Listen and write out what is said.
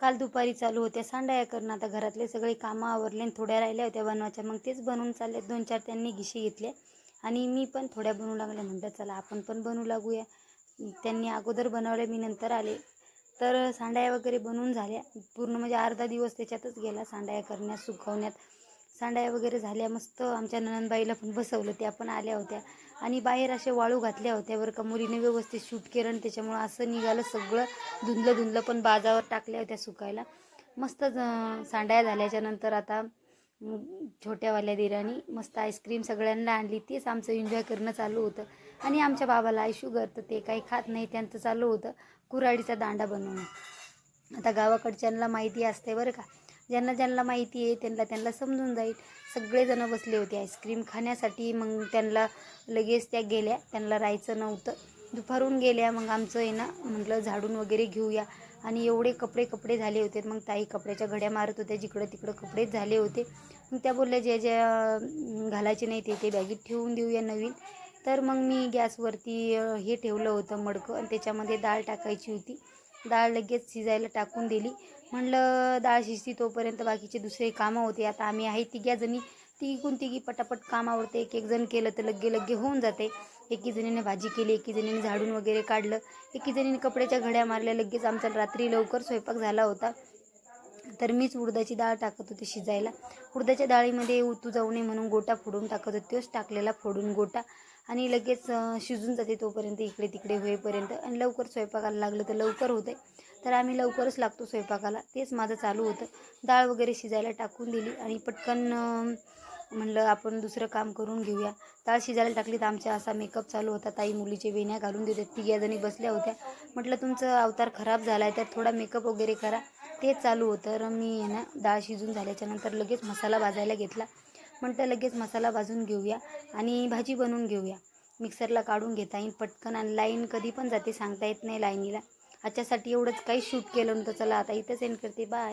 काल दुपारी चालू होत्या सांडाया करणं. आता घरातले सगळे कामं आवरले आणि थोड्या राहिल्या होत्या बनवायच्या. मग तेच बनवून चालले. 2-4 त्यांनी घिशी घेतले आणि मी पण थोड्या बनवू लागल्या. म्हटलं चला आपण पण बनवू लागूया. त्यांनी अगोदर बनवले, मी नंतर आले. तर सांडाया वगैरे बनवून झाल्या. पूर्ण म्हणजे अर्धा दिवस त्याच्यातच गेला सांडाया करण्यात, सुकवण्यात. सांडाया वगैरे झाल्या मस्त. आमच्या नणंदबाईला पण बसवलं, त्या पण आल्या होत्या. आणि बाहेर असे वाळू घातल्या होत्या बरं का. मुलीने व्यवस्थित शूट केलं आणि त्याच्यामुळं असं निघालं सगळं धुंदलं पण बाजावर टाकल्या होत्या सुकायला. मस्त सांडाया झाल्याच्या नंतर आता छोट्यावाल्या दिरानी मस्त आईस्क्रीम सगळ्यांना आणली. तेच आमचं एन्जॉय करणं चालू होतं. आणि आमच्या बाबाला आहे शुगर, तर ते काही खात नाही. त्यांचं चालू होतं कुऱ्हाडीचा दांडा बनवणं. आता गावाकडच्यांना माहिती असते बरं का. ज्यांना माहिती आहे त्यांना समजून जाईल. सगळेजण बसले होते आईस्क्रीम खाण्यासाठी. मग त्यांना लगेच त्या गेल्या, त्यांना राहायचं नव्हतं. दुपारून गेल्या. मग आमचं आहे ना, म्हटलं झाडून वगैरे घेऊया. आणि एवढे कपडे झाले होते. मग ताई कपड्याच्या घड्या मारत होत्या, जिकडं तिकडं कपडेच झाले होते. मग त्या बोलल्या ज्या घालायचे नाही ते बॅगेत ठेवून देऊया नवीन. तर मग मी गॅसवरती हे ठेवलं होतं मडकं आणि त्याच्यामध्ये डाळ टाकायची होती. डाळ लगेच शिजायला टाकून दिली. म्हणलं डाळ शिजती तोपर्यंत बाकीचे दुसरे कामं होते. आता आम्ही आहे तिघी तिघी पटापट काम आवडते. एक जण केलं तर लगे होऊन जाते. एकी जणीने भाजी केली, एकी जणीने झाडून वगैरे काढलं, एकी जणीने कपड्याच्या घड्या मारल्या. लगेच आमचा रात्री लवकर स्वयंपाक झाला होता. तर मीच उडदाची डाळ टाकत होते शिजायला. उडदाच्या डाळीमध्ये उतू जाऊ नये म्हणून गोटा फोडून टाकत होते. तोच टाकलेला फोडून गोटा आणि लगेच शिजून जाते तोपर्यंत, इकडे तिकडे होईपर्यंत. आणि लवकर स्वयंपाकाला लागलं तर लवकर होते. तर आम्ही लवकरच लागतो स्वयंपाकाला. तेच माझं चालू होतं. डाळ वगैरे शिजायला टाकून दिली आणि पटकन म्हणलं आपण दुसरं काम करून घेऊया. डाळ शिजायला टाकली तर आमचा असा मेकअप चालू होता. ताई मुलीचे वेण्या घालून देतात. तिघी बसल्या होत्या. म्हटलं तुमचं अवतार खराब झाला आहे तर थोडा मेकअप वगैरे करा. तेच चालू होतं. तर मी ना डाळ शिजून झाल्याच्या नंतर लगेच मसाला भाजायला घेतला. म्हटलं लगेच मसाला भाजून घेऊया आणि भाजी बनवून घेऊया. मिक्सरला काढून घेता येईल पटकन. आणि लाईन कधी पण जाते सांगता येत नाही लाईनीला. आजच्यासाठी एवढंच, काही शूट केलं नव्हतं. चला आता इथंच एंड करते. बाय.